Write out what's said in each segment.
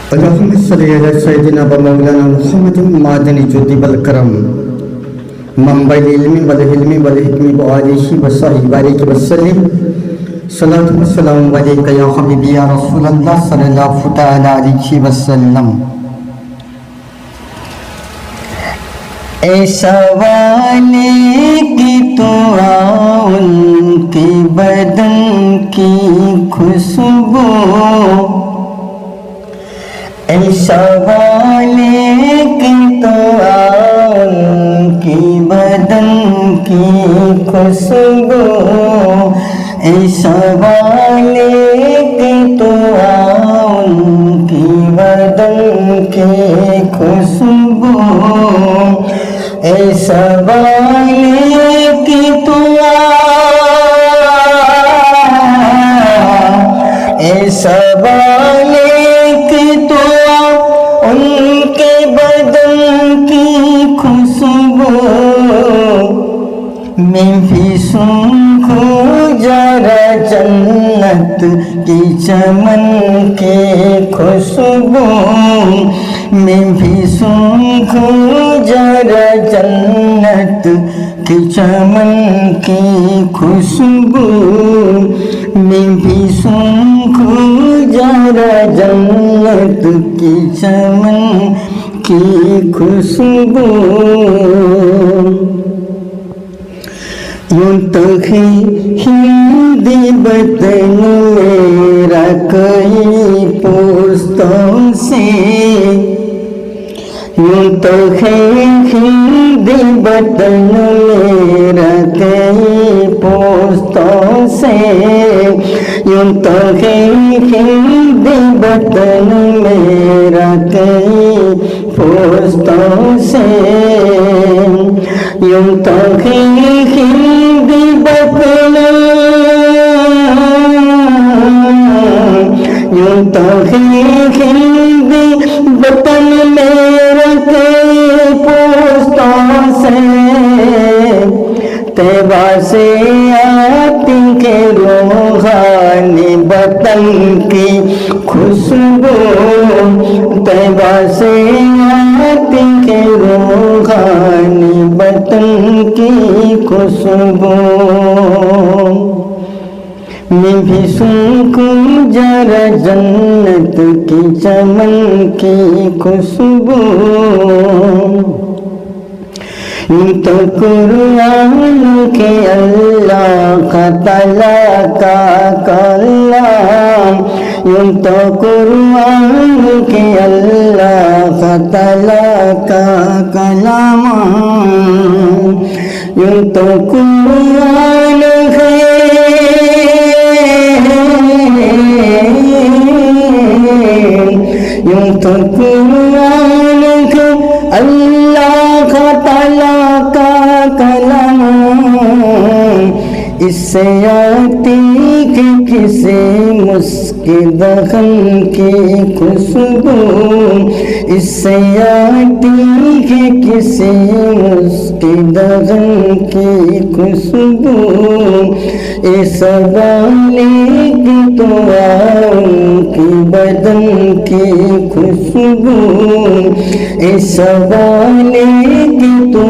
अल्लाहुम्मा सल्ली अला सय्यिदिना व मौलाना मुहम्मदिन मादनी जुदिबल करम मंबल इल्मी वल हिल्मी वल हिकमी व आलिही व सहिबारिक व सल्लिम सलातु व सलाम अलैका या हबीबी या रसूलल्लाह सल्लल्लाहु तआला अलैहि वसल्लम। ऐसा वाले की तो उनके बदन की खुशबू, ऐसा वाले की तो उनकी बदन की खुशबू, ऐसा वाले की तो उनकी बदन की खुशबू, ऐसा वाले की तो ऐसा वाले की तो उनके बदन की खुशबू, मैं भी सूंघूं जरा जन्नत की चमन की खुशबू, मैं भी सूंघूं जरा जन्नत की चमन की खुशबू, मैं भी सूंघूं जरा जन्नत की चमन की खुशबू। यूं तो है हिंदी बदन मेरा कई पुस्तों से, यूं तो है हिंदी बदन मेरा कई पुस्तों से, यूं तो है हिंदी बदन मेरा कई पुस्तों से, यूं तो है हिंदी बदन, यूं तो है हिंदी बदन मेरा कई पुस्तों से, तैबा से आती के रूहानी बतन की खुशबू, तैबा से आती के रूहानी बतन की खुशबू, मैं भी सूंघूं जरा जन्नत की चमन की खुशबू। यूं तो कुरान के अल्लाह तआला का कलाम, यूं तो कुरान के अल्लाह तआला का कलाम, यूं तो कुरान है, यूं तो कुरान है अल्लाह तआला का कलाम, इससे आती कि किसी मुस्के दखन की खुशबू, इससे आती कि किसी मुस्के दखन की खुशबू, इस वाले की तो उनकी बदन की खुशबू, इस वाले की तो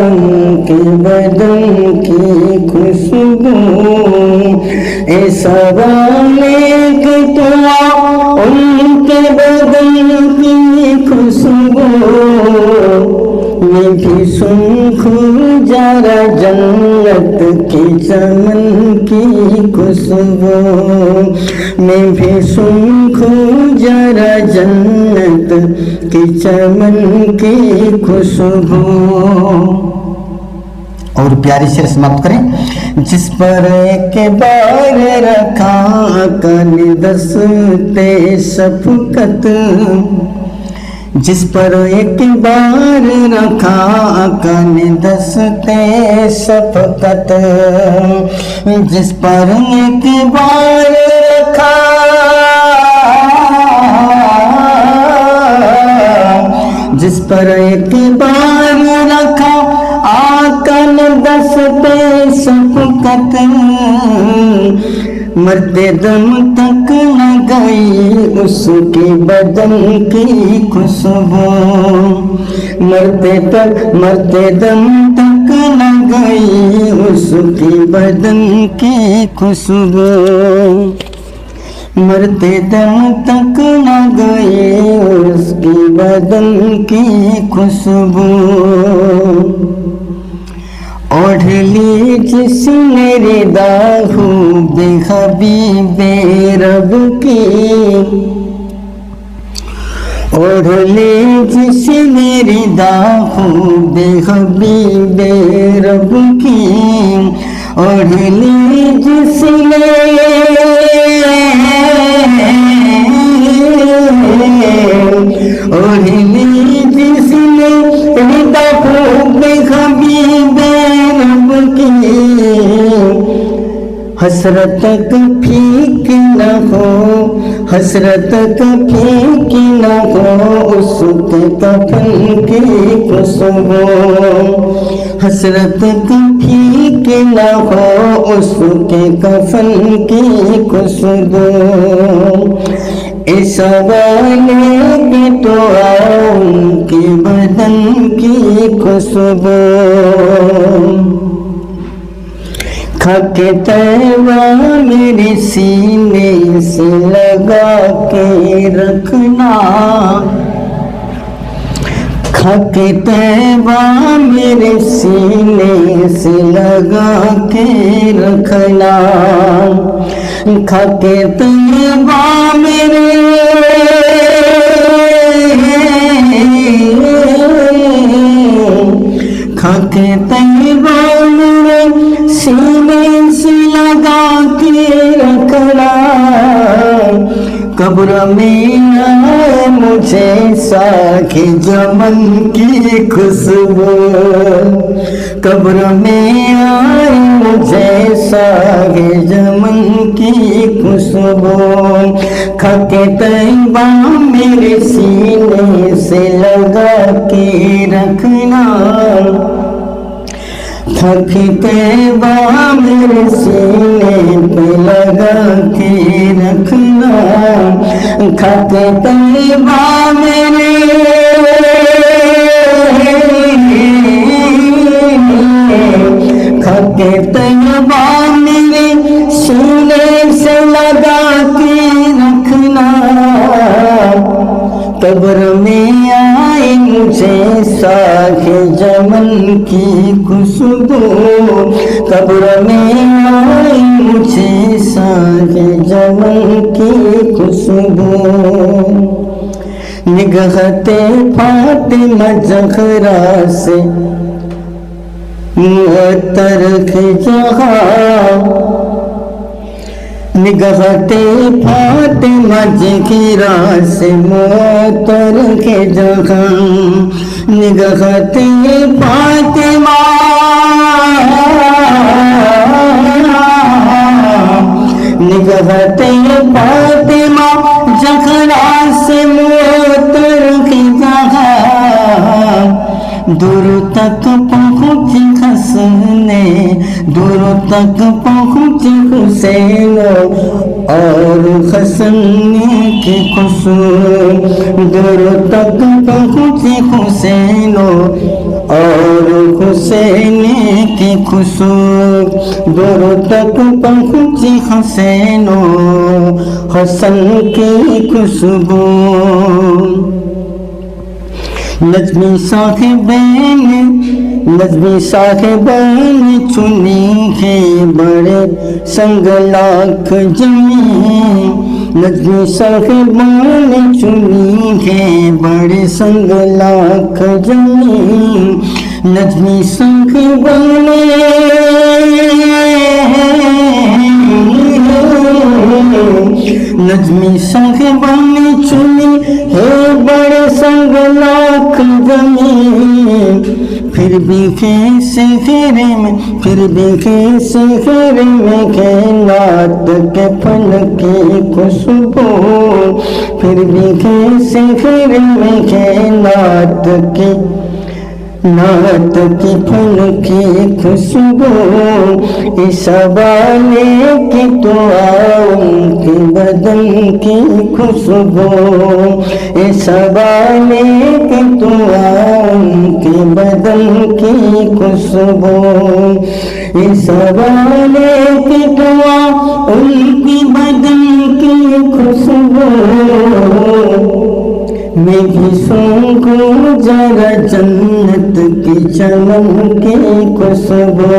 उनकी बदन की खुशबू, इस वाले की तो उनके बदन की खुशबू, मैं भी सूंघूं जरा जन्नत की चमन की खुशबू, मैं भी सूंघूं जरा जन्नत की चमन की खुशबू। और प्यारी से समाप्त करें। जिस पर एक बार रखा कन दस्ते शफ़क़त, जिस पर एक बार रखा कन दस्ते शफ़क़त, जिस पर एक बार रखा, जिस पर एक बार रखा आका ने दस्ते शफ़क़त, मरते दम तक न गई उसके बदन की खुशबू, मरते दम तक न गई उसके बदन की खुशबू, मरते दम तक न गई उसके बदन की खुशबू। ओढ़ ली जिसने रिदाहू बेहबीबे रब की, ओढ़ ली जिसने रिदाहू बेहबीबे रब की, ओढ़ ली जिसने, ओढ़ ली जिसने रिदाहू बेहबीबे हसरत फीक न हो, हसरत फीक न हो उसके कफन की खुशबू, हसरत फीक न हो उसके कफन की खुशबू। इस वाले की तो उनके बदन की खुशबू, खाके तैवा मेरे सीने से लगा के रखना, खाके तैवा मेरे सीने से लगा के रखना, खाके तैवा मेरे, खाके तैवा मेरे सीने से लगा के रखना, कब्र में आए मुझे साके जमन की खुशबू, कब्र में आए मुझे साके जमन की खुशबू, खाके तैबा मेरे सीने से लगा के रखना, खाके तैबा मेरे सीने पे लगा के रखना, खाके तैबा मेरे, खाके तैबा मेरे सीने से लगा के रखना, कब्र में आए मुझे साके जमन की खुशबू, कब्र में आए मुझे साके जमन की खुशबू। निगहते फातिमा ज़हरा से मुअत्तर के जहाँ, निगहते फातिमा ज़हरा से मुअत्तर के जहाँ, निगहते फातिमा, निगहते फातिमा ज़हरा से मुअत्तर के जहाँ, दूर तक पहुँच हसने, दूर तक पहुँच हुसैन और हसन की खुशबू, दूर तक पहुँच हुसैन और हुसैन की खुशबू, दूर तक पहुँच हुसैन हसन की खुशबू। नज़्मी साहिबैन, नज़्मी साहिबैन चुनी है बड़े संग लाख जमी, नज़्मी साहिबैन चुनी है बड़े संग लाख जमी, नज़्मी साहिबैन, नज़्मी साहिबैन चुनी है बड़े संग लाख जमी, फिर भी कैसे फेरे में, फिर भी कैसे फेरे में के नात के फल की खुशबू, फिर भी कैसे फेरे में के नात की नात की फूल की खुशबू इस वाले की तो उनके बदन की खुशबू इस वाले की तो उनके बदन की खुशबू इस वाले की तो उनकी बदन की खुशबू मैं भी सूंघूं जरा जन्नत की चमन की खुशबू।